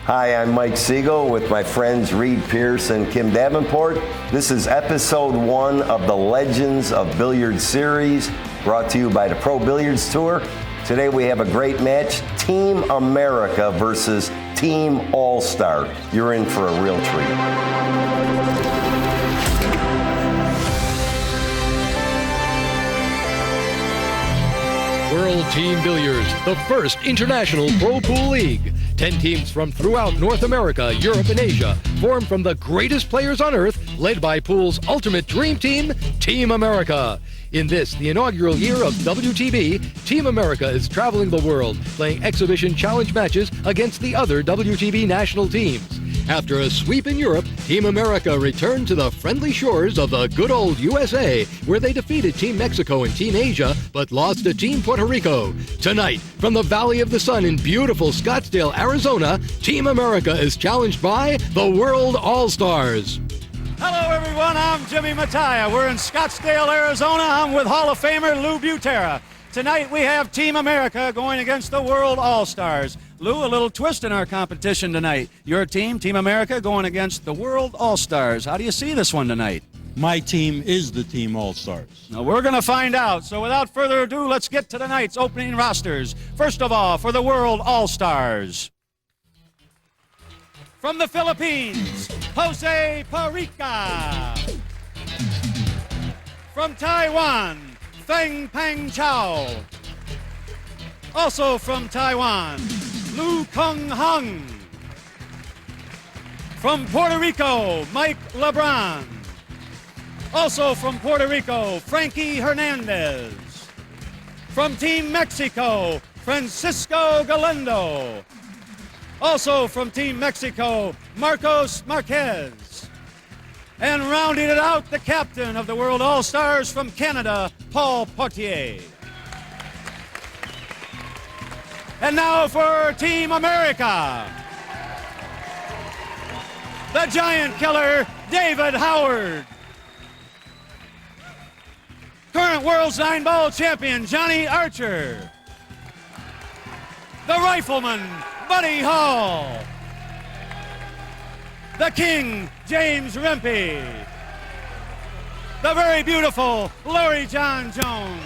Hi, I'm Mike Siegel with my friends Reed Pierce and Kim Davenport. This is episode 1 of the Legends of Billiards series, brought to you by the Pro Billiards Tour. Today we have a great match, Team America versus Team All-Star. You're in for a real treat. World Team Billiards, the first international pro pool league. 10 teams from throughout North America, Europe, and Asia form from the greatest players on earth, led by pool's ultimate dream team, Team America. In this, the inaugural year of WTB, Team America is traveling the world, playing exhibition challenge matches against the other WTB national teams. After a sweep in Europe, Team America returned to the friendly shores of the good old USA, where they defeated Team Mexico and Team Asia, but lost to Team Puerto Rico. Tonight, from the Valley of the Sun in beautiful Scottsdale, Arizona, Team America is challenged by the World All-Stars. Hello, everyone. I'm Jimmy Mattia. We're in Scottsdale, Arizona. I'm with Hall of Famer Lou Butera. Tonight, we have Team America going against the World All-Stars. Lou, a little twist in our competition tonight. Your team, Team America, going against the World All-Stars. How do you see this one tonight? My team is the Team All-Stars. Now, we're going to find out. So without further ado, let's get to tonight's opening rosters. First of all, for the World All-Stars. From the Philippines, Jose Parica. From Taiwan, Feng Pang Chao. Also from Taiwan, Lu Kung Hung. From Puerto Rico, Mike LeBron. Also from Puerto Rico, Frankie Hernandez. From Team Mexico, Francisco Galindo. Also from Team Mexico, Marcos Marquez. And rounding it out, the captain of the World All-Stars from Canada, Paul Portier. And now for Team America. The giant killer, David Howard. Current World's 9-ball champion, Johnny Archer. The rifleman, Buddy Hall. The king, James Rempe. The very beautiful Larry John Jones.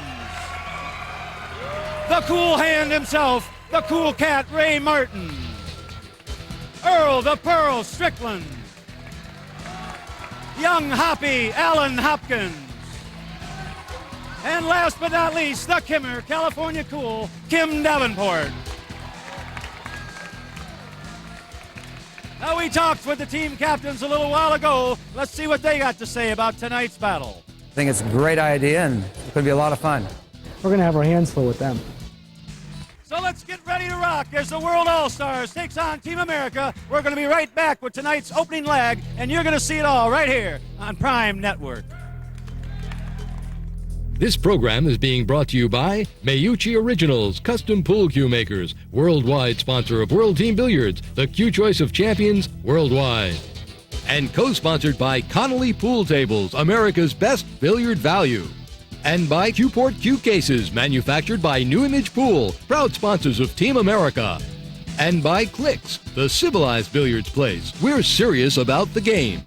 The cool hand himself, the cool cat, Ray Martin. Earl the Pearl Strickland. Young Hoppy, Alan Hopkins. And last but not least, the Kimmer, California Cool, Kim Davenport. Now, we talked with the team captains a little while ago. Let's see what they got to say about tonight's battle. I think it's a great idea, and it's going to be a lot of fun. We're going to have our hands full with them. So let's get ready to rock as the World All-Stars takes on Team America. We're going to be right back with tonight's opening leg, and you're going to see it all right here on Prime Network. This program is being brought to you by Mayuchi Originals, custom pool cue makers, worldwide sponsor of World Team Billiards, the cue choice of champions worldwide. And co-sponsored by Connolly Pool Tables, America's best billiard value. And by Q-Port Cue Cases, manufactured by New Image Pool, proud sponsors of Team America. And by Clicks, the civilized billiards place. We're serious about the game.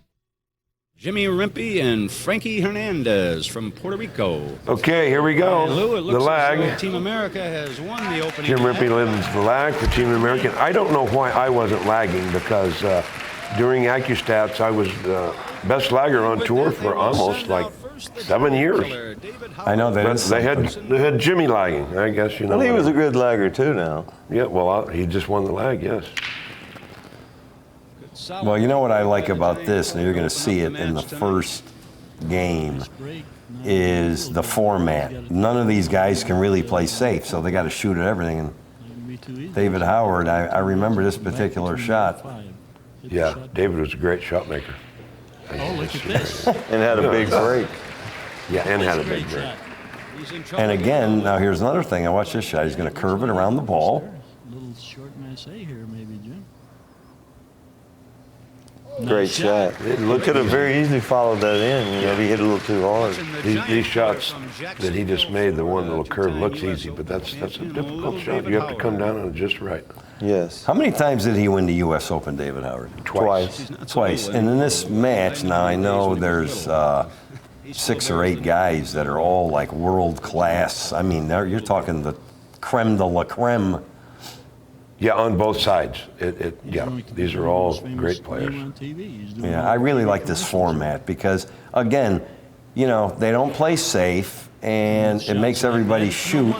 Jimmy Rempe and Frankie Hernandez from Puerto Rico. Okay, here we go. And Lou, it looks the lag. as though Team America has won the opening. Jim Rempe leads the lag for Team American. I don't know why I wasn't lagging, because during AccuStats I was best lagger on tour for almost like 7 years. I know that is they had Jimmy lagging. I guess you know. Well, he was a good lagger too now. Yeah, well, he just won the lag. Yes. Well, you know what I like about this, and you're going to see it in the first game, is the format. None of these guys can really play safe, so they got to shoot at everything. And David Howard, I remember this particular shot. Yeah, David was a great shot maker. Oh, look at this. And had a big break. Yeah, and had a big break. And again, now here's another thing. I watch this shot. He's going to curve it around the ball. A little short massé here, maybe, Jim. Great shot. It could have very easily followed that in. You know, he hit a little too hard. These shots that he just made, the one little curve looks easy, but that's a difficult shot. You have to come down on it just right. Yes. How many times did he win the U.S. Open, David Howard? Twice. Twice. And in this match, now I know there's 6 or 8 guys that are all like world class. I mean, you're talking the creme de la creme. Yeah, on both sides. These are all great players. Yeah, I really like this format because, again, you know, they don't play safe, and it makes everybody shoot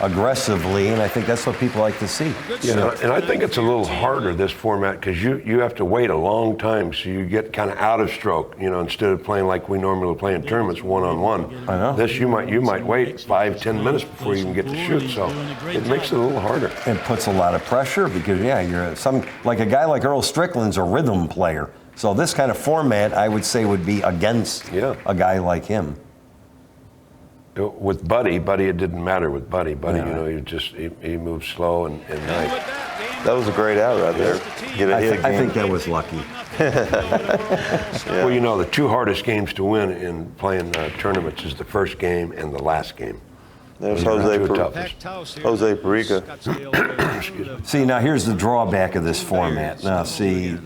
aggressively, and I think that's what people like to see. Yeah, and I think it's a little harder, this format, because you have to wait a long time, so you get kind of out of stroke, you know, instead of playing like we normally play in tournaments, one-on-one. I know. This, you might wait 5-10 minutes before you can get to shoot, so it makes it a little harder. It puts a lot of pressure because, yeah, you're like a guy like Earl Strickland's a rhythm player. So this kind of format, I would say, would be against a guy like him. With Buddy, it didn't matter with Buddy. You know, he moved slow and nice. That was a great out right there. I think that was lucky. Well, you know, the 2 hardest games to win in playing tournaments is the first game and the last game. There's Jose Perica. See, now here's the drawback of this format. Now, see,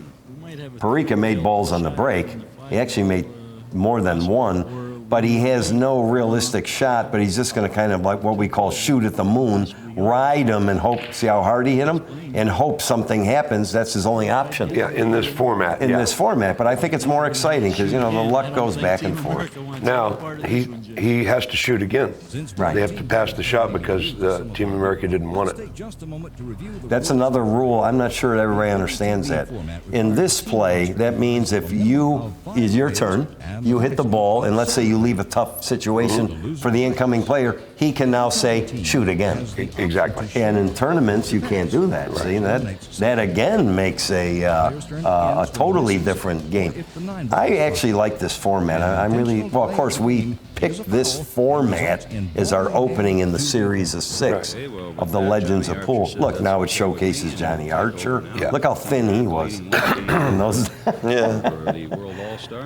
Perica made balls on the break. He actually made more than one. But he has no realistic shot, but he's just going to kind of like what we call shoot at the moon, ride him and hope, see how hard he hit him, and hope something happens. That's his only option. Yeah, in this format. This format, but I think it's more exciting because, you know, the luck goes back and forth. Now, he has to shoot again. Right. They have to pass the shot because the Team America didn't want it. That's another rule. I'm not sure everybody understands that. In this play, that means if it's your turn, you hit the ball, and let's say you leave a tough situation for the incoming player, he can now say, shoot again. Exactly. And in tournaments, you can't do that. Right. See, that again makes a totally different game. I actually like this format. I'm really, well, of course, we picked this format as our opening in the series of 6 of the Legends of Pool. Look, now it showcases Johnny Archer. Yeah. Look how thin he was.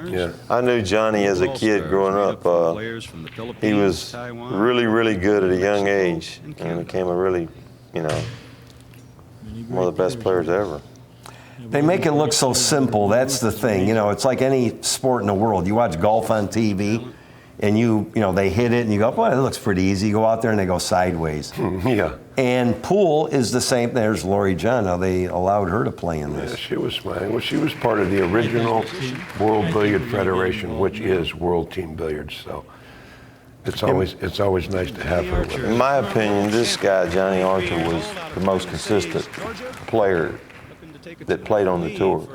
Yeah. I knew Johnny as a kid growing up. He was really, really good at a young age and became a really, you know, one of the best players ever. They make it look so simple. That's the thing. You know, it's like any sport in the world. You watch golf on TV, and you know, they hit it, and you go, boy, it looks pretty easy. You go out there, and they go sideways. Yeah. And pool is the same. There's Lori John. Now, they allowed her to play in this. Yeah, she was smiling. Well, she was part of the original World Billiard Federation, which is World Team Billiards. So it's always nice to have her with us. In my opinion, this guy, Johnny Archer, was the most consistent player that played on the tour.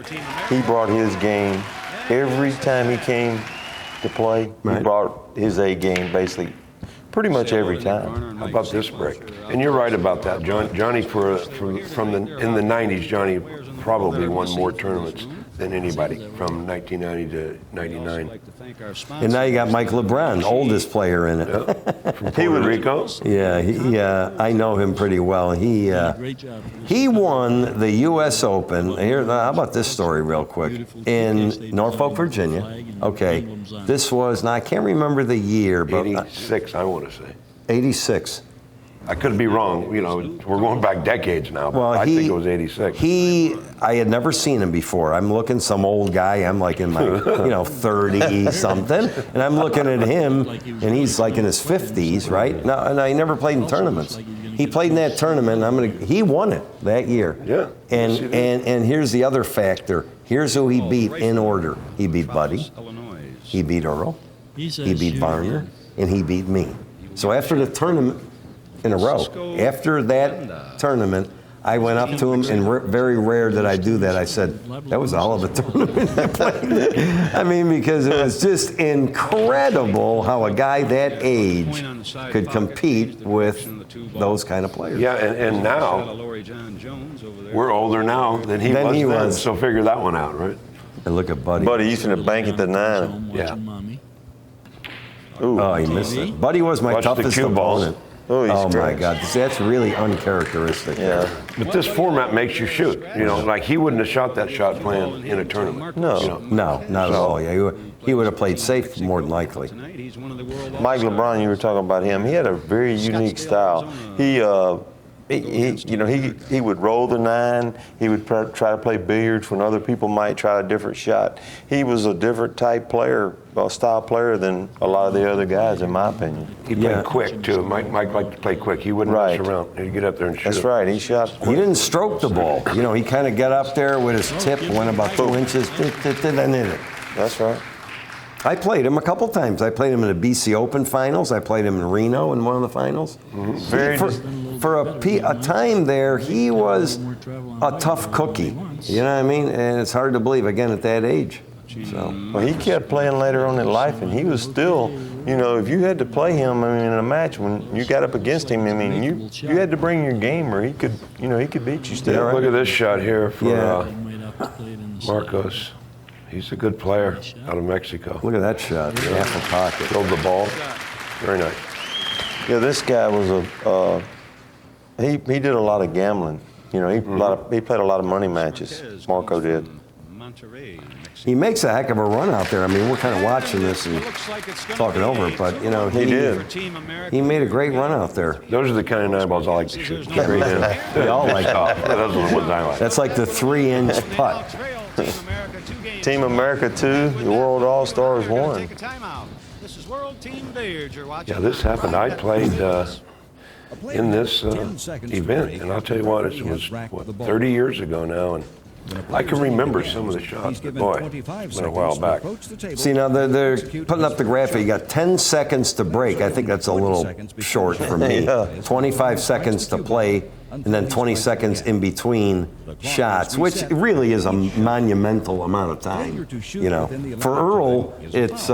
He brought his game every time he came to play. Right. He brought his A game basically pretty much every time. How about this break? And you're right about that, Johnny. In the '90s, Johnny probably won more tournaments than anybody from 1990 to '99. And now you got Mike LeBron, oldest player in it. Yeah. From Puerto Rico. Yeah, I know him pretty well. He won the U.S. Open. Here, how about this story real quick? In Norfolk, Virginia. Okay, this was, now I can't remember the year, but 86, I want to say. 86. I could be wrong. You know, we're going back decades now. But I think it was 86. I had never seen him before. I'm looking, some old guy. I'm like in my, 30 something, and I'm looking at him, and he's like in his 50s, right? Now, and I never played in tournaments. He played in that tournament. He won it that year. Yeah. And here's the other factor. Here's who he beat in order. He beat Buddy. He beat Earl. He beat Varner, and he beat me. So after the tournament. In a row. After that tournament, I went up to him, and very rare did I do that. I said, that was all of a tournament I played. I mean, because it was just incredible how a guy that age could compete with those kind of players. Yeah, and now, we're older now than he was then, so figure that one out, right? And look at Buddy. Buddy used to bank at the 9. Yeah. Ooh. Oh, he missed it. Buddy was my toughest opponent. Oh my God, that's really uncharacteristic. Yeah. But this format makes you shoot. You know, like he wouldn't have shot that shot playing in a tournament. No. You know? No, not at all. Yeah, he would have played safe more than likely. Mike LeBron, you were talking about him. He had a very unique style. he would roll the 9. He would try to play billiards when other people might try a different shot. He was a different type player, style player than a lot of the other guys, in my opinion. He played quick too. Mike liked to play quick. He wouldn't mess around. He'd get up there and shoot. That's right. He shot quick. He didn't stroke the ball. You know, he kind of got up there with his tip, went about 2 inches, and hit it. That's right. I played him a couple times. I played him in the BC Open finals. I played him in Reno in one of the finals. For a time there, he was a tough cookie. You know what I mean? And it's hard to believe, again, at that age. So. Well, he kept playing later on in life, and he was still, if you had to play him, in a match, when you got up against him, you had to bring your game, or he could beat you still. Yeah, look at this shot here for Marcos. He's a good player out of Mexico. Look at that shot, half a pocket. Filled the ball. Very nice. Yeah, this guy was he did a lot of gambling. He played a lot of money matches. Marco did. He makes a heck of a run out there. I mean, we're kind of watching this and talking over it, but he did. He made a great run out there. Those are the kind of 9 balls I like to shoot. We all like that. Those are the ones I like. That's like the 3-inch putt. Team America 2, the World All-Stars 1. This is World Team Billiards. You're watching. Yeah, this happened. I played in this event, and I'll tell you what, it was 30 years ago now, and I can remember some of the shots, but boy, it's been a while back. See, now they're putting up the graphic. You got 10 seconds to break. I think that's a little short for me. 25 seconds to play, and then 20 seconds in between shots, which really is a monumental amount of time. For Earl, it's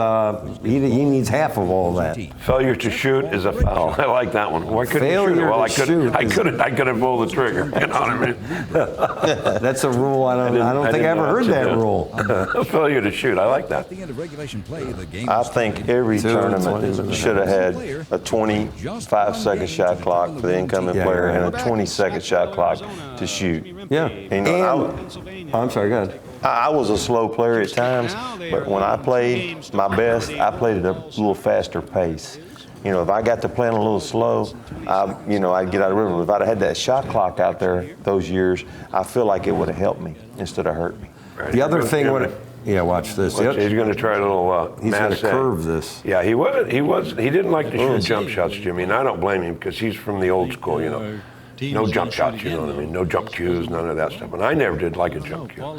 he needs half of all that. Failure to shoot is a foul. I like that one. Why couldn't you shoot it? Well, I couldn't pull the trigger. You know what I mean? That's a rule. I don't think I ever heard that rule. Failure to shoot. I like that. I think every tournament should have had a 25-second shot clock for the incoming player and a 20-second shot clock to shoot. Yeah. I'm sorry, go ahead. I was a slow player at times, but when I played my best, I played at a little faster pace. If I got to playing a little slow, I'd get out of the river. If I'd had that shot clock out there those years, I feel like it would have helped me instead of hurt me. Right. The other thing, watch this. He's going to try a little he's going to curve this. Yeah, he didn't like to shoot jump shots, Jimmy, and I don't blame him because he's from the old school, No jump shots, you know what I mean? No jump cues, none of that stuff. And I never did like a jump cue. Now,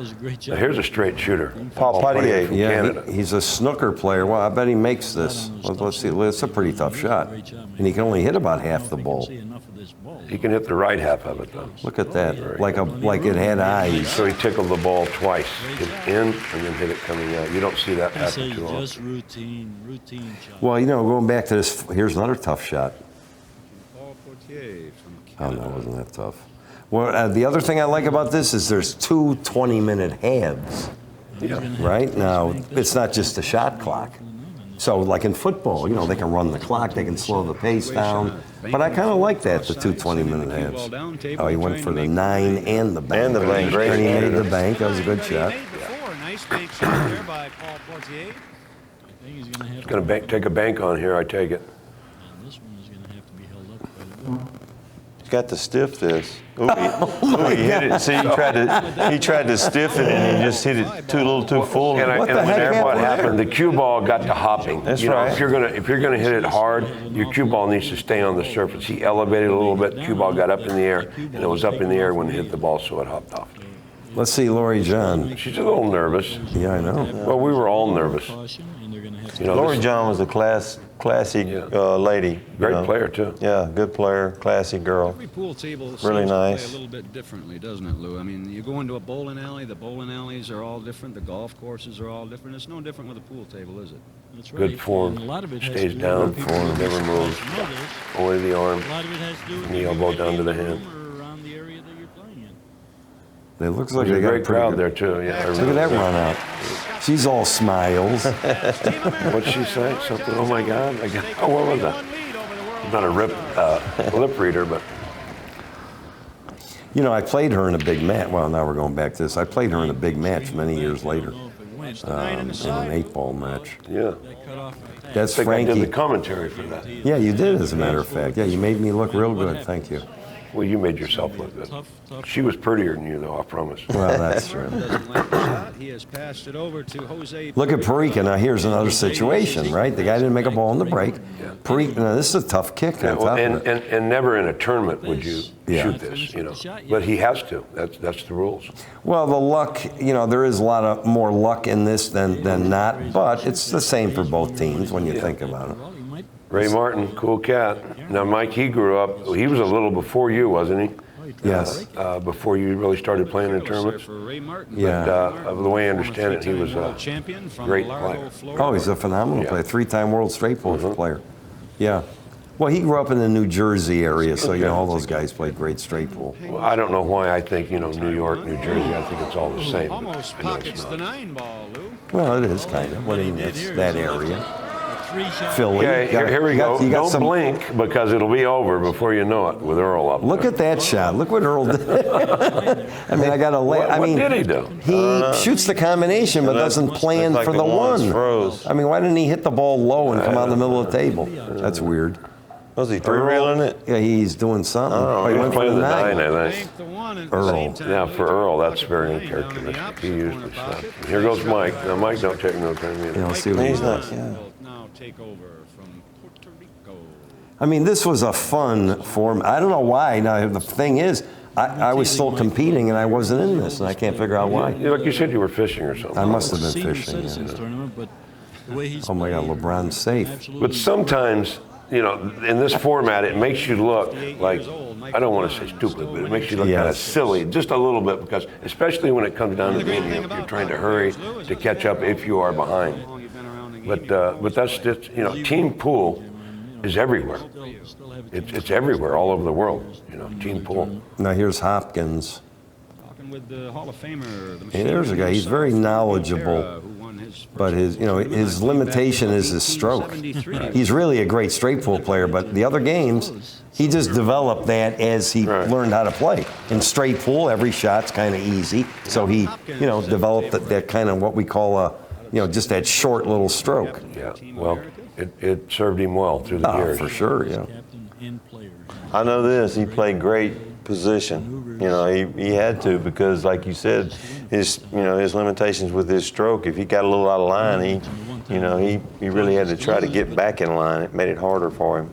here's a straight shooter. Paul Poitier from Canada. He's a snooker player. Well, I bet he makes this. Let's see. It's a pretty tough shot. And he can only hit about half the ball. He can hit the right half of it, though. Look at that. Like it had eyes. So he tickled the ball twice. Hit in and then hit it coming out. You don't see that happen too often. Just routine shot. Well, going back to this, here's another tough shot. Oh, no, wasn't that tough. Well, the other thing I like about this is there's 2 20-minute halves. Yeah. Right? Now, it's not just a shot clock. So, like in football, they can run the clock, they can slow the pace down. But I kind of like that, the 2 20-minute halves. Oh, he went for the 9 and the bank. And the bank. Great. And he made the bank. That was a good shot. Nice bank shot there by Paul Poitier. He's going to take a bank on here, I take it. This one is going to have to be held up quite a bit. Got to stiff this. He hit it. See, he tried to stiff it, and he just hit it a little too full. And what happened? The cue ball got to hopping. That's right. If you're gonna hit it hard, your cue ball needs to stay on the surface. He elevated a little bit. The cue ball got up in the air, and it was up in the air when it hit the ball, so it hopped off. Let's see Lori John. She's a little nervous. Yeah, I know. Well, we were all nervous. Lori John was a classy lady. Great player, too. Yeah, good player, classy girl. Every pool table really nice. play a little bit differently, doesn't it, Lou? I mean, you go into a bowling alley, the bowling alleys are all different, the golf courses are all different. It's no different with a pool table, is it? That's right. Good form. A lot of it Stays down, form, never moves. Only the arm, a lot of it has to do with the elbow down to the hand. around the area that you're playing in. It looks like There's they a got great crowd there, too. Yeah, Look at that run out. She's all smiles. What'd she say? Something, oh my God. What was that? I'm not a lip reader, but. I played her in a big match. Well, now we're going back to this. I played her in a big match many years later. In an 8-ball match. Yeah. That's I think I Frankie. did the commentary for that. Yeah, you did, as a matter of fact. Yeah, you made me look real good. Thank you. Well, you made yourself look good. Tough. She was prettier than you, though, I promise. Well, that's true. Doesn't like the shot. He has passed it over to Jose. Look at Perica. Now, here's another situation, right? The guy didn't make a ball in the break. Perica, now, this is a tough kick on top of it. And never in a tournament would you shoot this, you know. But he has to. That's the rules. Well, the luck, you know, there is a lot of more luck in this than not, but it's the same for both teams when you think about it. Ray Martin, cool cat. Now, Mike, he grew up, he was a little before you, wasn't he? Yes. Before you really started playing in tournaments. Yeah. But the way I understand it, he was a great player. Oh, he's a phenomenal player. 3-time world straight pool player. Yeah. Well, he grew up in the New Jersey area, so, you know, all those guys played great straight pool. Well, I don't know why I think, you know, New York, New Jersey, I think it's all the same. Almost pockets the 9-ball, Lou. Well, it is kind of. Well, it's that area. Philly. Okay, here we go. You got Don't blink because it'll be over before you know it with Earl up Look there. at that shot. Look what Earl did. I mean, I got to lay. What did he do? He shoots the combination but doesn't plan like for the one. froze. I mean, why didn't he hit the ball low and come out in the middle of the table? That's weird. Was he three-reeling it? Yeah, he's doing something. Oh, he he's went for playing the the 9, nine. I think. Earl. Yeah, for Earl, that's very uncharacteristic. He usually stops. Here goes Mike. Now, Mike don't take no time either. You know, see what He's not, yeah. Now take over from Puerto Rico. I mean, this was a fun form. I don't know why. Now, the thing is, I was still competing and I wasn't in this, and I can't figure out why. Like you said, you were fishing or something. I must have been Senior fishing. Citizens Yeah. Tournament, but the way he's Oh my God, played, LeBron's safe. absolutely But sometimes, you know, in this format, it makes you look like, I don't want to say stupid, but it makes you look kind of Yes. silly, just a little bit, because especially when it comes down to the game, you're trying to hurry to catch up if you are behind. But that's just, you know, team pool is everywhere. still have a It's everywhere, all over the world, you know, team pool. Now here's Hopkins. Talking with the Hall of Famer. Hey, there's a guy. He's very knowledgeable, but his limitation is his stroke. He's really a great straight pool player, but the other games, he just developed that as he learned how to play. In straight pool, every shot's kind of easy, so he, you know, developed that kind of what we call a, you know, just that short little stroke. Yeah, well, it served him well through the years. For sure, yeah. captain and player. I know this. He played great position. You know, he had to because, like you said, his limitations with his stroke. If he got a little out of line, he really had to try to get back in line. It made it harder for him.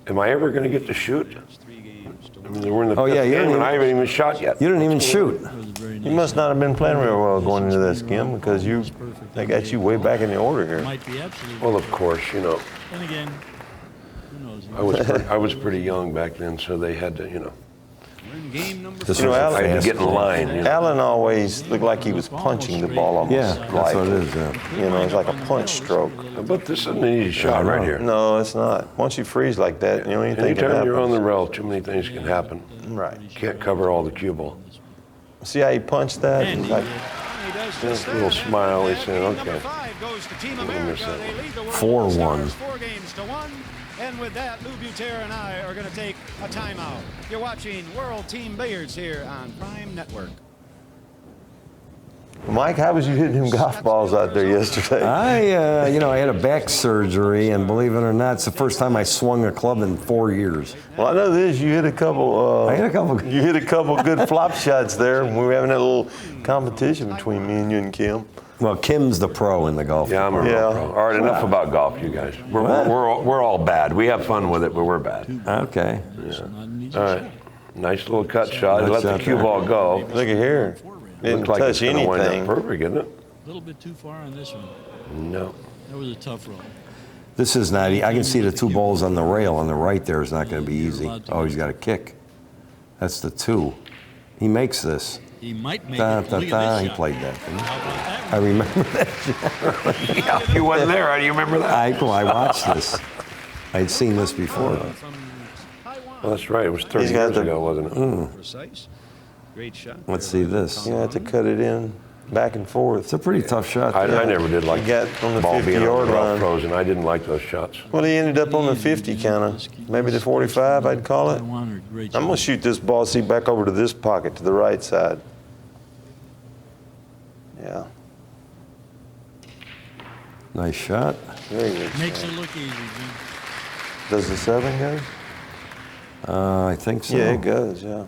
Am I ever going to get to shoot? I mean, we're in the Oh, yeah, fifth you game didn't and I haven't even shot yet. You didn't even shoot. You must not have been playing real well going into this game because they got you way back in the order here. Might be absolutely. Well, of course, you know, And again, who knows? I was pretty young back then, so they had to, you know, This You know, was a Alan- I had fast to get in ball. line. You know. Allen always looked like he was punching the ball almost. Yeah, that's like, what it is. Yeah. You know, it's like a punch stroke. But this isn't an easy shot right here. No, it's not. Once you freeze like that, you know, anything can Anytime happen. you're on the rail, too many things can happen. Right. Can't cover all the cue ball. See how he punched that? He's like, Just a little smile, he's saying, okay. 4-1. 4 games to 1. And with that, Lou Buter and I are going to take a timeout. You're watching World Team Billiards here on Prime Network. Mike, how was you hitting them golf balls out there yesterday? I had a back surgery, and believe it or not, it's the first time I swung a club in 4 years. Well, I know this. You hit a couple. I hit a couple. You hit a couple good flop shots there. We were having that little competition between me and you and Kim. Well, Kim's the pro in the golf. Yeah, I'm a real Yeah. pro. All right, enough about golf, you guys. We're all bad. We have fun with it, but we're bad. Okay. All right. Nice little cut shot. Nice Let the shot cue there. ball go. Look at here. Didn't Looks like it's touch going to wind up anything. perfect, isn't it? A little bit too far on this one. No. That was a tough roll. This is not. I can see the 2 balls on the rail on the right there is not going to be easy. Oh, he's got a kick. That's the 2. He makes this. He might make Da, it. da, Look da. at He this shot. played that. Didn't he? How about that I one? remember that. Yeah, you wasn't there. How do you remember that? I watched this. I'd seen this before. Well, that's right. It was 30 He's got years the- ago, wasn't it? Precise. Great shot. Let's see this. You have to cut it in back and forth. It's a pretty tough shot. I never did like He got on the ball being on 50-yard the rough line. frozen. I didn't like those shots. Well, he ended up on the 50 kind of, maybe the 45, I'd call it. Taiwan are great I'm going to shoot this ball, see, back over to this pocket, to the right side. Yeah, Nice shot. very good. Makes shot. it look easy, Jim. Does the 7 go? I think so. Yeah, it goes, yeah.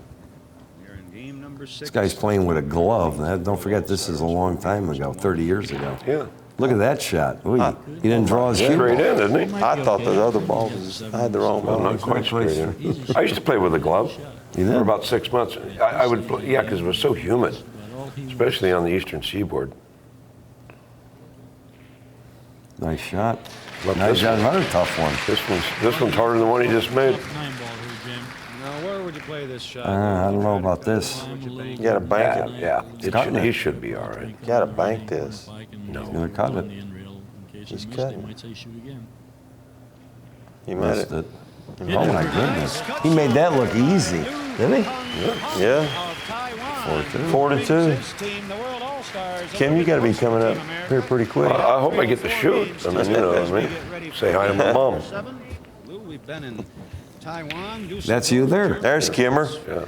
You're in game number 6. This guy's playing with a glove. Don't forget, this is a long time ago, 30 years ago. Yeah. Look at that shot. Ooh, he didn't draw his cue. Straight in, didn't he? I thought the other ball was, I had the wrong Well, ball. not quite straight in. I used to play with a glove for about 6 months. I would play, yeah, because it was so humid, especially on the eastern seaboard. Nice shot. Look, Nice this shot, one. another tough one. This one's harder than the one he just made. 9 ball here, Jim. Now, where would you play this shot? I don't know about this. You gotta bank it. Yeah, cutting it. he should be all right. You gotta bank this. No. Gonna cut it. He's cutting. Might say shoot again. You made Missed it. it. Oh my goodness. He made that look easy, didn't he? Yeah. 4-2. Kim, you gotta be coming up here pretty quick. I hope I get to shoot. I mean, you know what I mean? Say hi to my mom. Lou, we've been in Taiwan. That's you there. There's Kimmer. Yeah.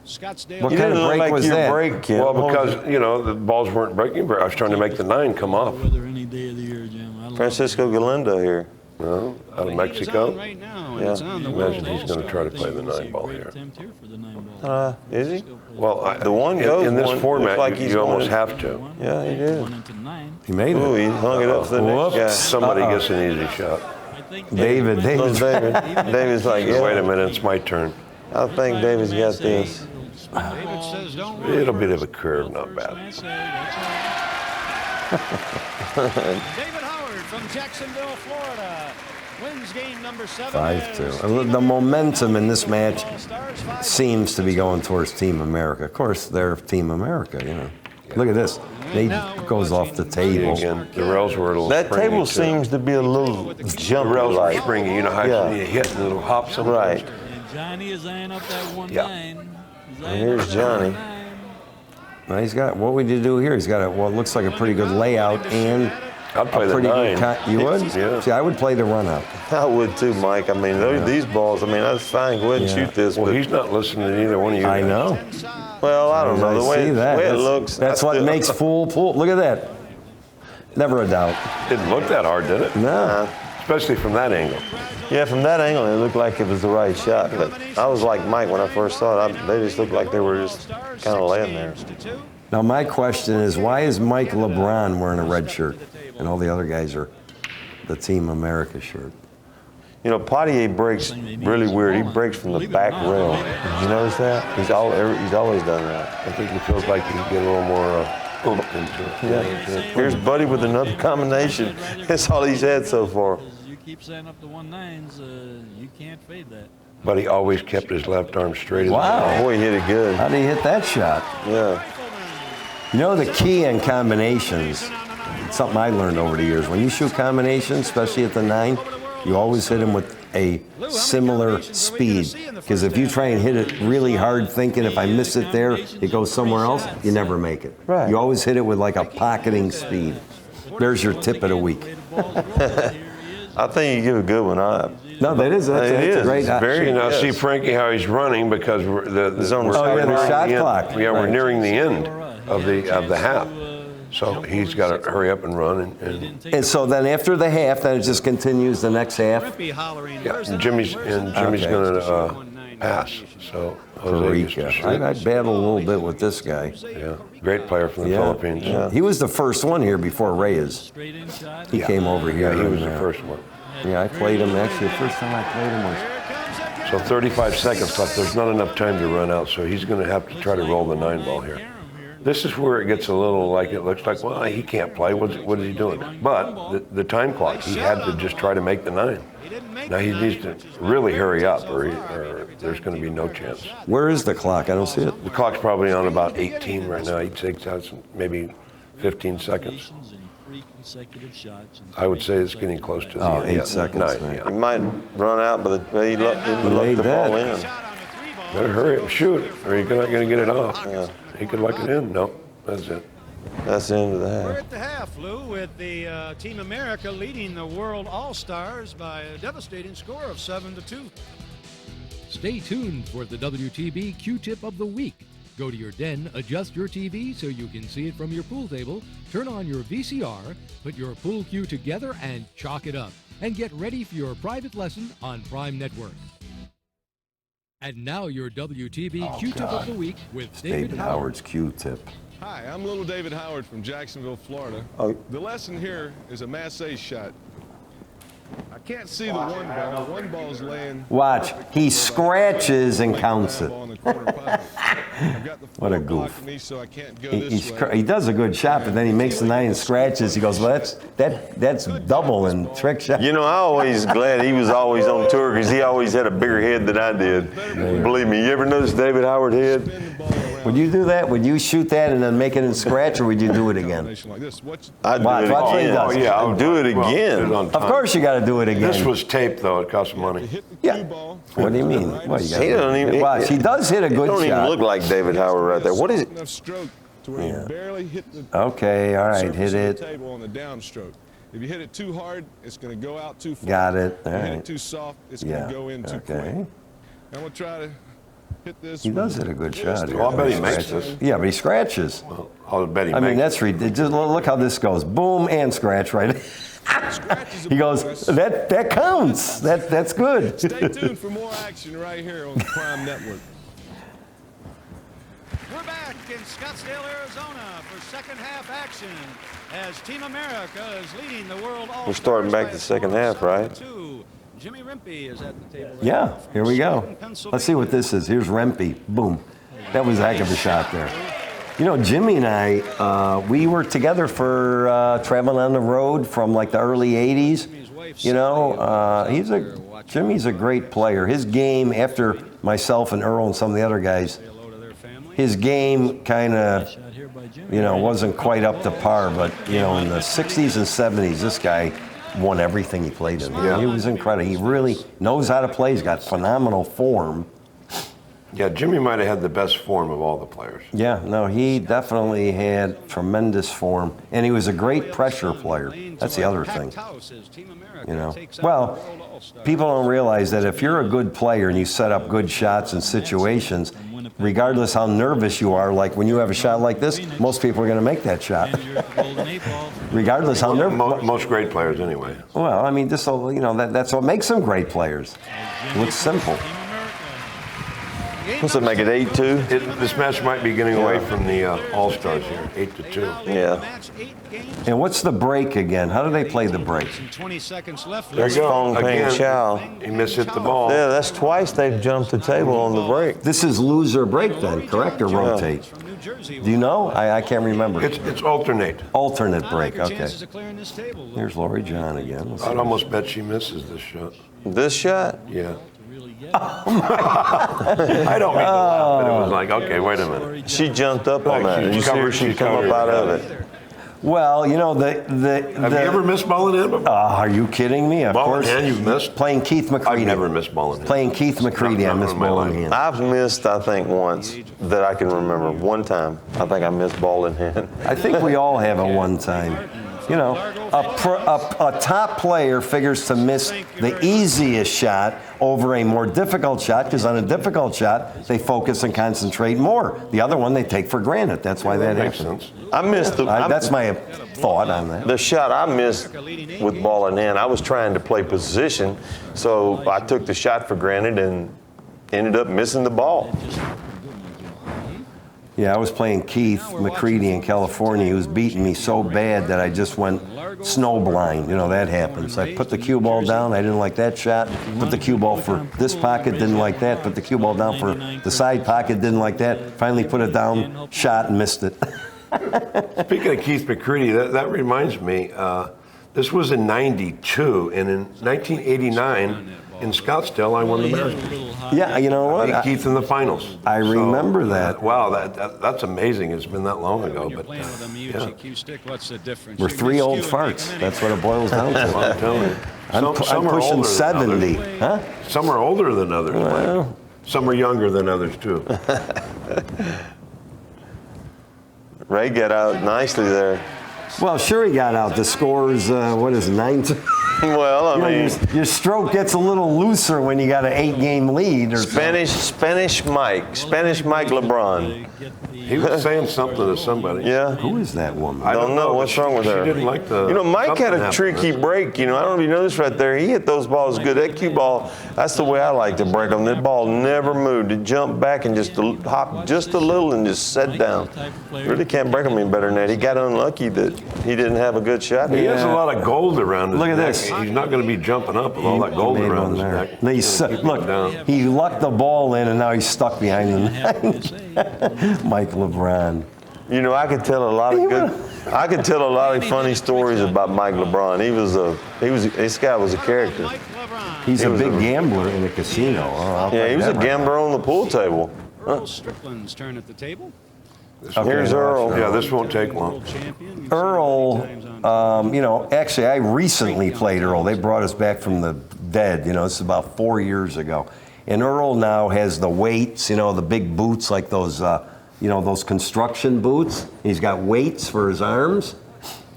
Scottsdale. What You kind didn't of look break like was your that? break, Kim. Well, because, you know, the balls weren't breaking, but I was trying to make the 9 come off. Weather any day of the year, Jim. I love Francisco Galindo here. No, out of It's on Mexico. right now, and Yeah. it's on the Imagine World he's going to try to All-Stars. play the 9 ball here. attempt here for the 9 ball. Is he? Well, The one goes in this one, format, looks like he's you almost going- have to. Yeah, he did. 1 into 9. He made Ooh, it. he hung it up to the Whoops. next guy. Somebody gets an easy shot. I think David, Little David. David. David's like, Wait a yeah, minute, it's my turn. I think David's got this. David says don't It'll be a curve, not bad. David Howard from Jacksonville, Florida, wins game number 7. 5-2. The momentum in this match seems to be going towards Team America. Of course, they're Team America, you know. Look at this. He goes off the table. Again, the rails were a little That springy, table too. seems to be a little The jumpy rails were like. springy. You know how Yeah. you hit and it'll hop sometimes? Right. And Johnny is eyeing up that 1-9. Yeah. And here's Johnny. Now he's got, what would you do here? He's got what looks like a pretty good layout and I'd play a the pretty 9. good you would? Yeah. See, I would play the run out. I would too, Mike. I mean, these balls, I mean, that's fine. Go ahead and Yeah. shoot this. Well, But, he's not listening to either one of you. I guys. know. well, I don't know. The I way, see that. the way it That's- looks. That's I what still- makes full pool. Look at that. Never a doubt. Didn't look that hard, did it? No. Especially from that angle. Yeah, from that angle, it looked like it was the right shot. But I was like Mike when I first saw it. They just looked like they were just kind of laying there. Now my question is, why is Mike LeBron wearing a red shirt and all the other guys are the Team America shirt? You know, Potier breaks really weird. He breaks from the back rail. Did you notice that? He's always done that. I think he feels like he can get a little more oomph into it. Yeah. Here's Buddy with another combination. That's all he's had so far. You keep setting up the 1-9s, you can't fade that. But he always kept his left arm straight as Wow. Boy, he hit it good. How did he hit that shot? Yeah. You know, the key in combinations, something I learned over the years, when you shoot combinations, especially at the 9, you always hit them with a similar speed. Because if you try and hit it really hard thinking if I miss it there, it goes somewhere else, you never make it. Right. You always hit it with like a pocketing speed. There's your tip of the week. I think you give a good one. No, that is. That's, It that's is. a great. It's very- You know, Yes. see Frankie how he's running because we're His own we're shot nearing clock. Shot the end. clock. Yeah, we're Right. nearing the end of the half. So he's got to hurry up and run And so then after the half, then it just continues the next half. yeah. And Jimmy's Okay. going to pass. So Jose gets to Eureka. shoot. I'd battle a little bit with this guy. Yeah, great player from the Yeah. Philippines. Yeah. He was the first one here before Reyes. Straight in shot. He came over here. Yeah, he was and, the first one. Yeah, I played him. Actually, the first time I played him was. So 35 seconds left. There's not enough time to run out, so he's going to have to try to roll the 9 ball here. This is where it gets a little like it looks like, well, he can't play. What is he doing? But the time clock, he had to just try to make the 9. Now he needs to really hurry up, or there's going to be no chance. Where is the clock? I don't see it. The clock's probably on about 18 right now. He takes out maybe 15 seconds. I would say it's getting close to the Oh, end. 8 Yeah, seconds, 9, right. He might run out, but he looked laid the ball that. in. Better hurry up and shoot it, or you're not going to get it off. He could luck it in. No, that's it. That's the end of the We're half. at the half, Lou, with the Team America leading the World All-Stars by a devastating score of 7-2. Stay tuned for the WTB Q-Tip of the Week. Go to your den, adjust your TV so you can see it from your pool table, turn on your VCR, put your pool cue together and chalk it up. And get ready for your private lesson on Prime Network. And now your WTB Q-Tip of the Week with David Howard. Howard's Q-Tip. Hi, I'm Little David Howard from Jacksonville, Florida. The lesson here is a masse shot. I can't see the one ball. One ball's laying. Watch. He scratches and counts it. What a goof. Me, so I can't go this way. He does a good shot, but then he makes the 9 and scratches. He goes, well, that's double in trick shot. You know, I always glad he was always on tour because he always had a bigger head than I did. Believe me, you ever notice David Howard head? Would you do that? Would you shoot that and then make it in scratch, or would you do it again? I'd do it Watch what he again. does. Yeah, I'll do it again. Of course you got to do it again. This was taped, though. It cost money. Yeah. What do you mean? Well, you He don't even. watch. He does hit a good Don't shot. even look like David Howard right there. What is it? Enough stroke to where you barely hit the Okay, all right, surface hit of it. the table on the downstroke. If you hit it too hard, it's going to go out too far. Got it. All If you hit right. it too soft, it's going to go in too quick. Okay. I'm going to try to hit this. He does hit a good shot here. Well, I bet he makes this. Yeah, but he scratches. I'll bet he I mean, makes that's ridiculous. Just look how this goes. Boom and scratch right. He goes, that counts. That's good. Stay tuned for more action right here on the Prime Network. We're back in Scottsdale, Arizona for second half action as Team America is leading the world all. We're starting back the second half, right? Jimmy Rimpey is at the table. Yeah, here we go. Let's see what this is. Here's Rempe. Boom. That was a heck of a shot there. You know, Jimmy and I, we were together for traveling on the road from like the early 80s. You know, Jimmy's a great player. His game, after myself and Earl and some of the other guys, his game kind of, you know, wasn't quite up to par. But, you know, in the 60s and 70s, this guy won everything he played in. He was incredible. He really knows how to play. He's got phenomenal form. Yeah, Jimmy might have had the best form of all the players. Yeah, no, he definitely had tremendous form, and he was a great pressure player. That's the other thing. You know, well, people don't realize that if you're a good player and you set up good shots and situations, regardless how nervous you are, like when you have a shot like this, most people are going to make that shot. Regardless how nervous. Most great players, anyway. Well, I mean, this, you know, that's what makes them great players. It's simple. What's it make it 8-2? This match might be getting away from the All-Stars here, 8-2. Yeah. And what's the break again? How do they play the break? 20 seconds left. That's Fong Peng Chow. He mishit the ball. Yeah, that's twice they've jumped the table on the break. This is lose or break then, correct, or rotate? Do you know? I can't remember. It's alternate. Alternate break, okay. Here's Lori John again. I'd almost bet she misses this shot. This shot? Yeah. I don't mean to laugh, but it was like, okay, wait a minute. She jumped up on that. Did you see her? She come up out of it. Well, you know, Have you ever missed ball in hand before? Are you kidding me? Of Ball course. in hand you've missed? Playing Keith McCready. I've never missed ball in hand. Playing Keith McCready, I missed ball in hand. I've missed, I think, once that I can remember. One time, I think I missed ball in hand. I think we all have a one time. You know, a top player figures to miss the easiest shot over a more difficult shot, because on a difficult shot, they focus and concentrate more. The other one they take for granted. That's why that happens. I missed the. That's my thought on that. The shot I missed with ball in hand, I was trying to play position, so I took the shot for granted and ended up missing the ball. Yeah, I was playing Keith McCready in California. He was beating me so bad that I just went snowblind. You know, that happens. I put the cue ball down. I didn't like that shot. Put the cue ball for this pocket. Didn't like that. Put the cue ball down for the side pocket. Didn't like that. Finally put it down, shot, and missed it. Speaking of Keith McCready, that reminds me, this was in 92, and in 1989, in Scottsdale, I won the marathon. Yeah, you know what? I beat Keith in the finals. I remember that. Wow, that's amazing. It's been that long ago. But we're three old farts. That's what it boils down to. I'm telling you. I'm pushing 70. Huh? Some are older than others. Well. Some are younger than others, too. Ray got out nicely there. Well, sure he got out. The score's, what is it, 9-2? Well, I mean, your stroke gets a little looser when you got an 8-game lead. Or Spanish Mike LeBron. He was saying something to somebody. Yeah. Who is that woman? I don't know. What's wrong with her? She didn't like the. You know, Mike had a something tricky happened. break. You know, I don't know if you know this right there. He hit those balls good. That cue ball, that's the way I like to break them. That ball never moved. It jumped back and just hopped just a little and just sat down. Really can't break them any better than that. He got unlucky that he didn't have a good shot. He has a lot of gold around his Look at neck. this. He's not going to be jumping up with all that gold around his neck. Look, he lucked the ball in, and now he's stuck behind the net. Mike LeBron. You know, I could tell a lot of funny stories about Mike LeBron. This guy was a character. He's a big gambler in the casino. Yeah, he was a gambler on the pool table. Earl Strickland's turn at the table. Here's Earl. Yeah, this won't take long. Earl, you know, actually, I recently played Earl. They brought us back from the dead. You know, this is about 4 years ago. And Earl now has the weights, you know, the big boots like those, you know, those construction boots. He's got weights for his arms.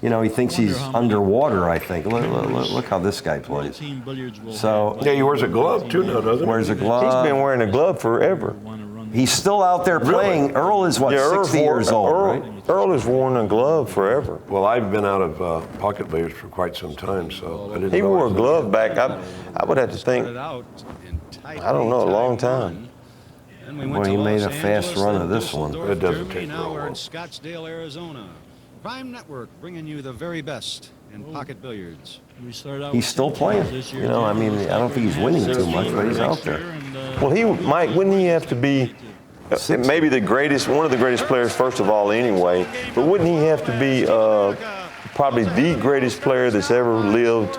You know, he thinks he's underwater, I think. Look how this guy plays. So yeah, he wears a glove too now, doesn't he? Wears a glove. He's been wearing a glove forever. He's still out there playing. Really? Earl is, what, 60 years old, right? Earl has worn a glove forever. Well, I've been out of pocket billiards for quite some time, so I didn't He wore a realize glove back. I would have to think, I don't know, a long time. Well, he made a fast run of this one. It doesn't take Now long. we're in Scottsdale, Arizona. Prime Network bringing you the very best in pocket billiards. He's still playing. You know, I mean, I don't think he's winning too much, but he's out there. Well, Mike, wouldn't he have to be maybe the greatest, one of the greatest players, first of all, anyway, but wouldn't he have to be probably the greatest player that's ever lived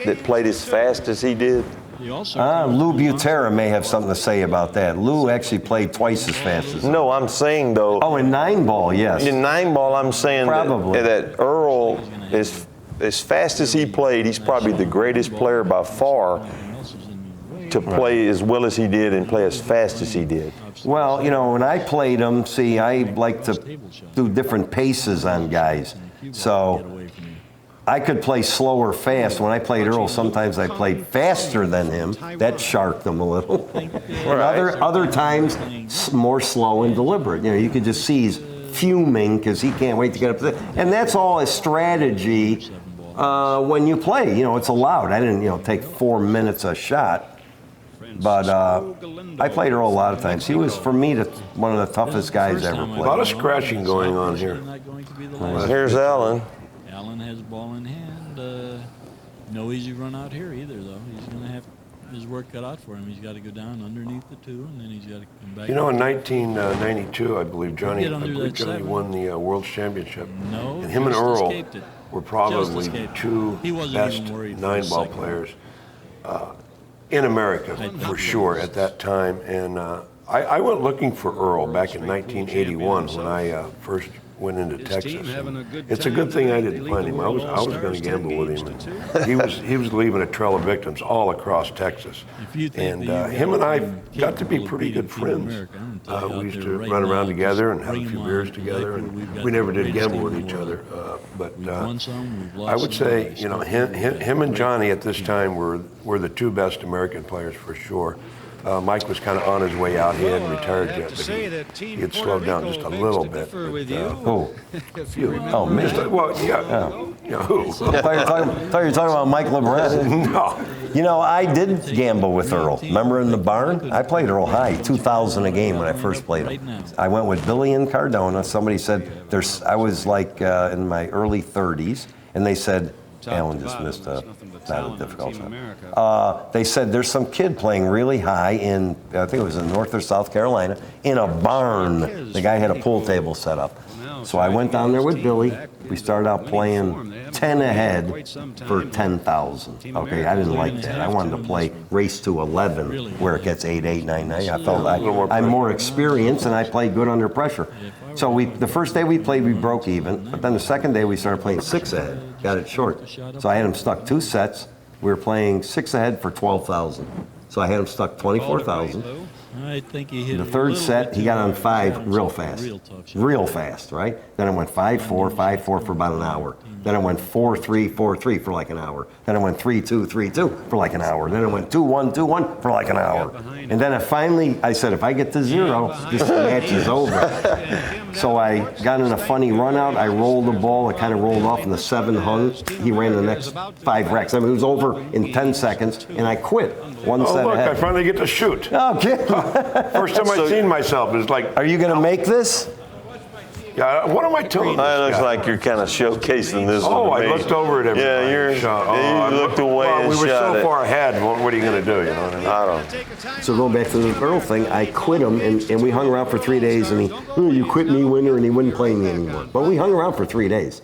that played as fast as he did? Lou Butera may have something to say about that. Lou actually played twice as fast as him. No, I'm saying, though. Oh, in 9-ball, yes. In 9-ball, I'm saying Probably. that Earl, is as fast as he played, he's probably the greatest player by far to play as well as he did and play as fast as he did. Well, you know, when I played him, see, I like to do different paces on guys. So I could play slow or fast. When I played Earl, sometimes I played faster than him. That sharked him a little. Other times, more slow and deliberate. You know, you could just see he's fuming because he can't wait to get up there. And that's all a strategy when you play. You know, it's allowed. I didn't, you know, take 4 minutes a shot. But I played Earl a lot of times. He was, for me, one of the toughest guys ever played. A lot of scratching going on here. Here's Alan. Alan has ball in hand. No easy run out here either, though. He's going to have his work cut out for him. He's got to go down underneath the 2, and then he's got to come back. You know, in 1992, I believe Johnny won the World Championship. No, and him and Earl were probably the 2 best 9-ball players in America, for sure, at that time. And I went looking for Earl back in 1981 when I first went into Texas. It's a good thing I didn't find him. I was going to gamble with him. And he was leaving a trail of victims all across Texas. And him and I got to be pretty good friends. We used to run around together and have a few beers together, and we never did gamble with each other. But I would say, you know, him and Johnny at this time were the 2 best American players for sure. Mike was kind of on his way out. He hadn't retired yet, but he had slowed down just a little bit. Who? You. Oh, me? Well, yeah. Yeah, who? I thought you were talking about Mike LeBron. No. You know, I did gamble with Earl. Remember in the barn? I played Earl high, 2,000 a game when I first played him. I went with Billy and Cardona. Somebody said, I was like in my early 30s, and they said, Alan just missed not a difficult shot. They said there's some kid playing really high in, I think it was in North or South Carolina, in a barn. The guy had a pool table set up. So I went down there with Billy. We started out playing 10 ahead for 10,000. Okay, I didn't like that. I wanted to play race to 11 where it gets 8, 8, 9, 9. I felt I'm more experienced and I played good under pressure. So the first day we played, we broke even. But then the second day we started playing 6 ahead. Got it short. So I had him stuck 2 sets. We were playing 6 ahead for 12,000. So I had him stuck 24,000. I think he hit The third set, he got on 5 real fast. Real fast, right? Then I went 5-4, 5-4 for about an hour. Then I went 4-3, 4-3 for like an hour. Then I went 3-2, 3-2 for like an hour. Then I went 2-1, 2-1 for like an hour. And then I said, if I get to 0, this match is over. So I got in a funny run out. I rolled the ball. It kind of rolled off, and the 7 hung. He ran the next 5 racks. I mean, it was over in 10 seconds, and I quit. One set look, ahead. I finally get to shoot. Okay. First time I've seen myself is like. Are you going to make this? Yeah, what am I telling you? It looks like you're kind of showcasing this one. Oh, I looked over at everybody. Yeah, you looked away and we were shot so it. far ahead. What are you going to do? You know what I mean? I don't. So going back to the Earl thing, I quit him, and we hung around for 3 days, and you quit me, winner, and he wouldn't play me anymore. But we hung around for 3 days.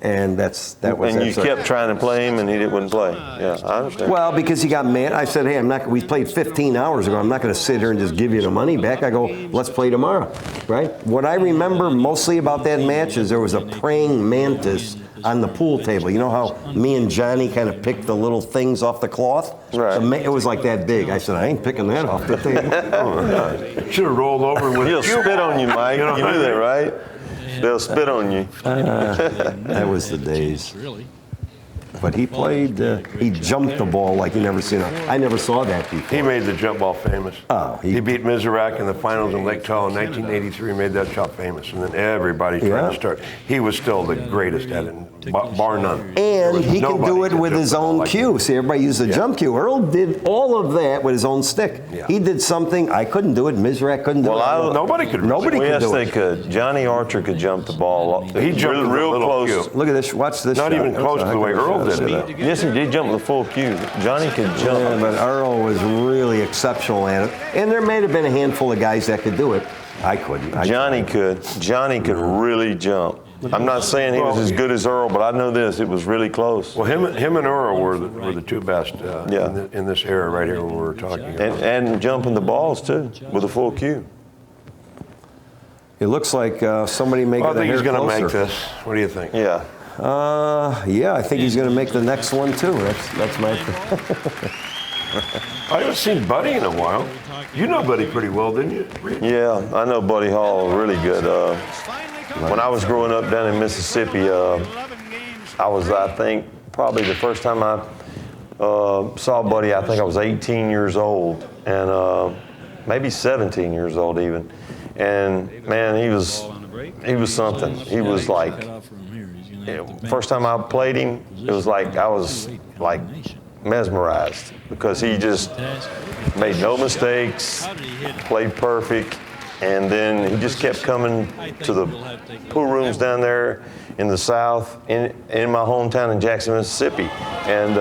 And that was. And you kept trying to play him, and he wouldn't play. Yeah, I understand. Well, because he got mad. I said, hey, we played 15 hours ago. I'm not going to sit here and just give you the money back. I go, let's play tomorrow, right? What I remember mostly about that match is there was a praying mantis on the pool table. You know how me and Johnny kind of picked the little things off the cloth? Right. It was like that big. I said, I ain't picking that off the table. Should have rolled over with. He'll spit on you, Mike. You knew that, right? They'll spit on you. That was the days. But he played, he jumped the ball like you never seen. I never saw that before. He made the jump ball famous. Oh, he beat Mizrak in the finals in Lake Tahoe in 1983, made that shot famous. And then everybody tried to start. He was still the greatest at it, bar none. And he can do it with his own cue. See, everybody used the jump cue. Earl did all of that with his own stick. Yeah. He did something I couldn't do it. Mizrak couldn't do it. Nobody could. Yes, they could. Johnny Archer could jump the ball. He jumped real close. Cue. Look at this. Watch this. Not shot. even close to the way Earl did it. Yes, he did jump the full cue. Johnny could jump. Yeah, but Earl was really exceptional at it. And there may have been a handful of guys that could do it. I couldn't. Johnny could. Johnny could really jump. I'm not saying he was as good as Earl, but I know this. It was really close. Well, him and Earl were the two best in this era right here when we were talking about. And jumping the balls, too, with a full cue. It looks like somebody making I think he's going to closer. make this. What do you think? Yeah. Yeah, I think he's going to make the next one, too. That's my... I haven't seen Buddy in a while. You know Buddy pretty well, didn't you? Yeah, I know Buddy Hall really good. When I was growing up down in Mississippi, I think, probably the first time I saw Buddy, I think I was 18 years old, and maybe 17 years old even. And man, he was something. He was like, first time I played him, it was like I was like mesmerized because he just made no mistakes, played perfect, and then he just kept coming to the pool rooms down there in the South, in my hometown in Jackson, Mississippi, and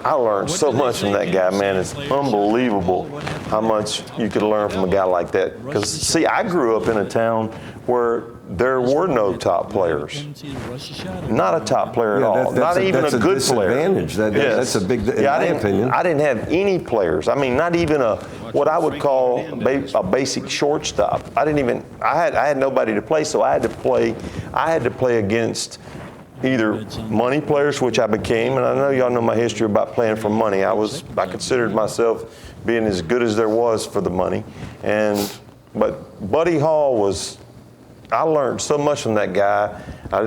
I learned so much from that guy, man. It's unbelievable how much you could learn from a guy like that. Because, see, I grew up in a town where there were no top players. Not a top player at all. Not even a good player. That's a big, in my opinion. I didn't have any players. I mean, not even what I would call a basic shortstop. I had nobody to play, so I had to play against either money players, which I became, and I know y'all know my history about playing for money. I considered myself being as good as there was for the money. But Buddy Hall I learned so much from that guy. I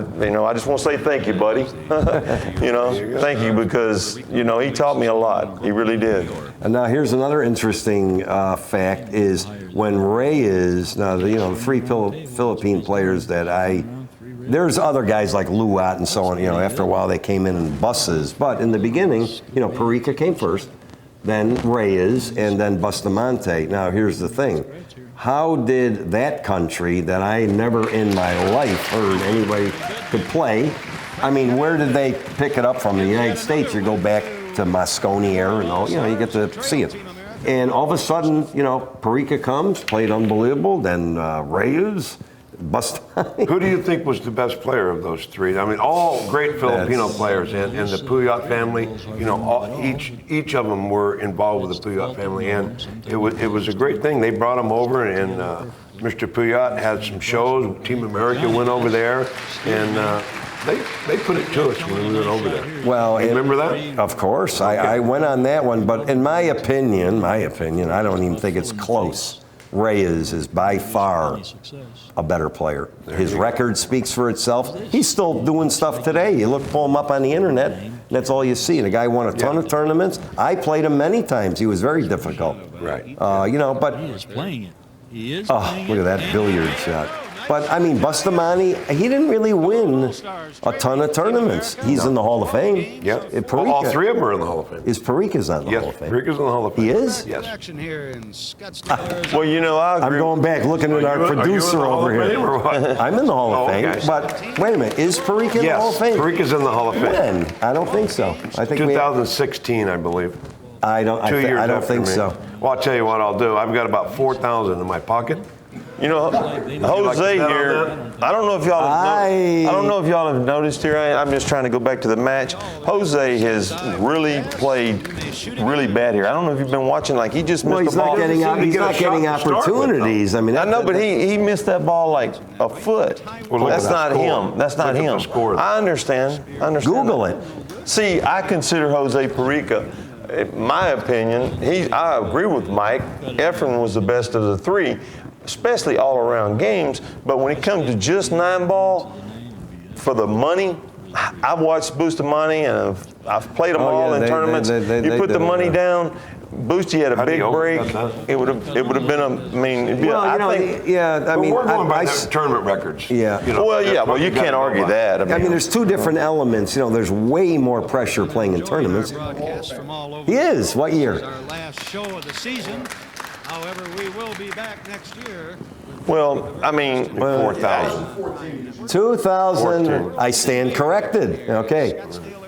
just want to say thank you, buddy. Thank you because, he taught me a lot. He really did. And now here's another interesting fact is when Reyes, the 3 Philippine players that there's other guys like Luat and so on, after a while they came in buses. But in the beginning, Perica came first, then Reyes, and then Bustamante. Now here's the thing. How did that country that I never in my life heard anybody could play, I mean, where did they pick it up from? The United States, you go back to Moscone era and all, you get to see it. And all of a sudden, Perica comes, played unbelievable, then Reyes, Bustamante. Who do you think was the best player of those 3? I mean, all great Filipino players, and the Puyat family. Each of them were involved with the Puyat family, and it was a great thing. They brought them over, and Mr. Puyat had some shows. Team America went over there, and They put it to us when we went over there. Well, remember that? Of course, I went on that one, but in my opinion, I don't even think it's close. Reyes is by far a better player. His record speaks for itself. He's still doing stuff today. You pull him up on the internet, and that's all you see. The guy won a ton of tournaments. I played him many times. He was very difficult. Right. But he is playing it. He is. Look at that billiard shot. But, Bustamante, he didn't really win a ton of tournaments. He's in the Hall of Fame. Yeah. All three of them are in the Hall of Fame. Is Perica's on the Hall of Fame? Perica's in the Hall of Fame. He is? Yes. Action here in Scottsdale. Well, I'm going back looking at our producer over here. I'm in the Hall of Fame. Okay. But, wait a minute, is Perica in the Hall of Fame? Yes, Perica's in the Hall of Fame. When? I don't think so. I think 2016, I believe. I don't think so. Well, I'll tell you what I'll do. I've got about 4,000 in my pocket. Jose here. I don't know if y'all have noticed here. I'm just trying to go back to the match. Jose has really played really bad here. I don't know if you've been watching. Like, he just missed the ball. He's not getting opportunities. I know, but he missed that ball like a foot. Well, that's not him. That's not him. I understand. Google it. See, I consider Jose Perica. In my opinion, I agree with Mike. Efren was the best of the three, especially all-around games. But when it comes to just 9-ball, for the money, I've watched Bustamante and I've played them all in tournaments. You put the money down. Boosty had a big break. It would have been we're going by tournament records. Yeah. Well, you can't argue that. There's two different elements. There's way more pressure playing in tournaments. He is. What year? Our last show of the season. However, we will be back next year. 4,000. 2,000. I stand corrected. Okay.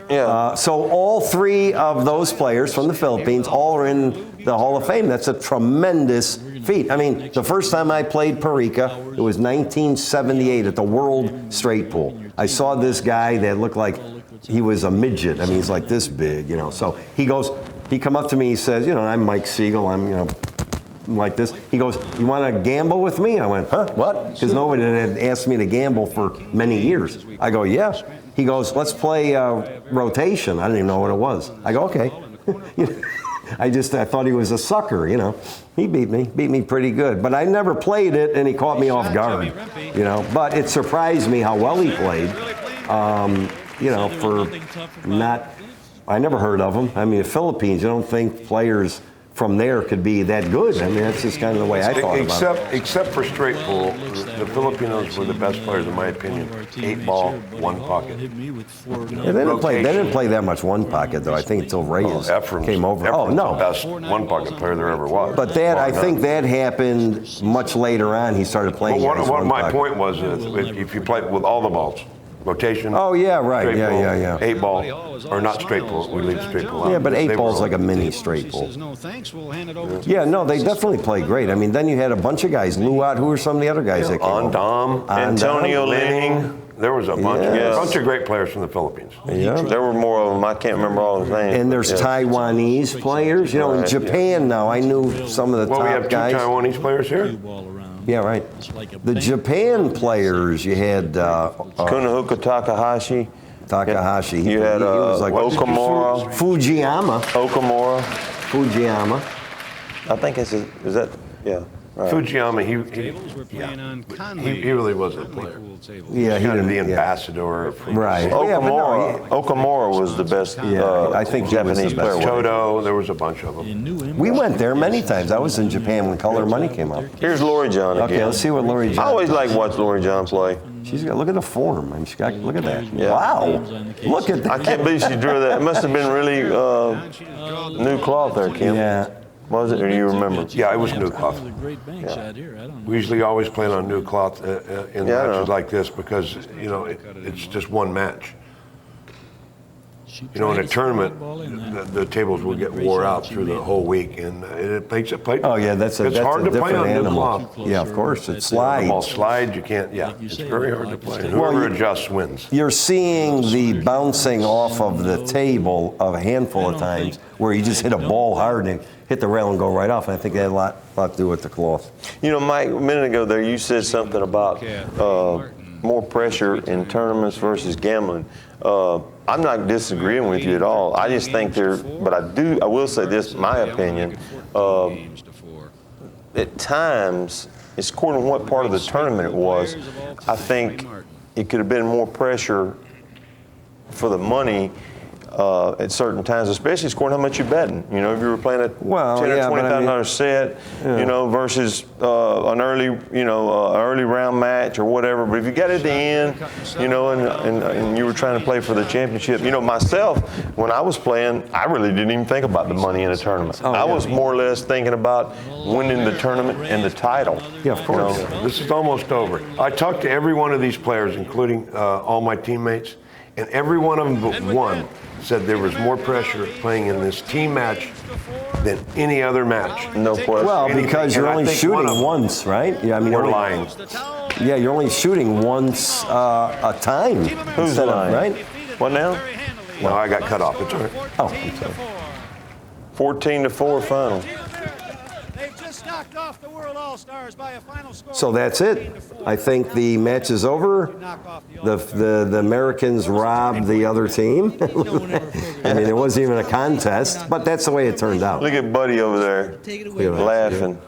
Yeah. So all three of those players from the Philippines all are in the Hall of Fame. That's a tremendous feat. The first time I played Perica, it was 1978 at the World Straight Pool. I saw this guy that looked like he was a midget. He's like this big, So he come up to me, he says, I'm Mike Siegel. I'm, like this. He goes, you want to gamble with me? I went, huh? What? Because nobody had asked me to gamble for many years. I go, yeah. He goes, let's play rotation. I didn't even know what it was. I go, okay. I thought he was a sucker, He beat me pretty good. But I never played it, and he caught me off guard, But it surprised me how well he played, I never heard of him. The Philippines, you don't think players from there could be that good. That's just kind of the way I thought about it. Except for straight pool, the Filipinos were the best players, in my opinion. 8-ball, one pocket. Yeah, they didn't play that much one pocket, though. I think until Reyes came over. Efren's the best one pocket player there ever was. But I think that happened much later on. He started playing. What my point was, if you play with all the balls, rotation. Oh, yeah, right. Yeah. 8-ball, or not straight pool. We leave straight pool out. Yeah, but 8-ball's like a mini straight pool. Yeah, no, they definitely play great. Then you had a bunch of guys. Luat, who were some of the other guys that came over? Antonio Lenning. There was a bunch of great players from the Philippines. Yeah. There were more of them. I can't remember all the names. And there's Taiwanese players. In Japan now, I knew some of the top guys. We have 2 Taiwanese players here. Yeah, right. The Japan players, you had Kunahuka Takahashi. He was like Okamura. Fujiyama. I think is that, yeah. Right. Fujiyama, he really was a player. Yeah, he was the ambassador. Right. Okamura was the best I think Japanese player. Toto, there was a bunch of them. We went there many times. I was in Japan when Color Money came out. Here's Lori John again. Okay, let's see what Lori John. I always like watch Lori John play. Look at the form. Look at that. Yeah. Wow. Look at that. I can't believe she drew that. It must have been really new cloth there, Kim. Yeah. Was it, or do you remember? Yeah, it was new cloth. We usually always play on new cloth in matches like this because, it's just one match. In a tournament, the tables will get wore out through the whole week, and it makes it play. Oh, yeah, it's hard to play on new cloth. Yeah, of course, it slides. The ball slides, you can't, it's very hard to play. Whoever adjusts wins. You're seeing the bouncing off of the table a handful of times where you just hit a ball hard and hit the rail and go right off. And I think that had a lot to do with the cloth. Mike, a minute ago there, you said something about more pressure in tournaments versus gambling. I'm not disagreeing with you at all. I just think but I will say this, my opinion, at times, it's according to what part of the tournament it was, I think it could have been more pressure for the money at certain times, especially scoring how much you're betting. You know, if you were playing a $10,000 or $20,000 set, you know, versus an early round match or whatever. But if you got at the end, you know, and you were trying to play for the championship, you know, myself, when I was playing, I really didn't even think about the money in a tournament. I was more or less thinking about winning the tournament and the title. Yeah, of course. This is almost over. I talked to every one of these players, including all my teammates, and every one of them but one said there was more pressure playing in this team match than any other match. No question. Well, because you're only shooting once, right? Yeah, I mean, you're lying. Yeah, you're only shooting once a time. Who's lying? Right? What now? No, I got cut off. It's all right. Oh, I'm sorry. 14-4 final. So that's it. I think the match is over. The Americans robbed the other team. I mean, it wasn't even a contest, but that's the way it turned out. Look at Buddy over there laughing.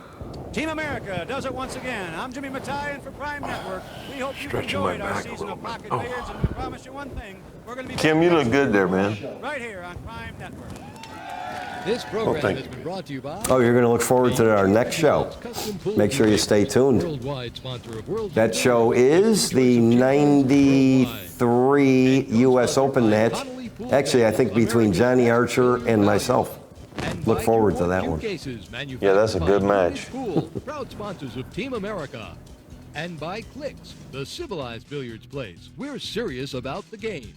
Team America does it once again. I'm Jimmy Mattei for Prime Network. We hope you enjoyed our season of Pocket Billiards, and we promise you one thing. We're going to be Kim, you look good there, man. Right here on Prime Network. This program has been brought to you by. Oh, you're going to look forward to our next show. Make sure you stay tuned. That show is the 93 U.S. Open match. Actually, I think between Johnny Archer and myself. Look forward to that one. Yeah, that's a good match. Proud sponsors of Team America. And by Clicks, the civilized billiards place. We're serious about the game.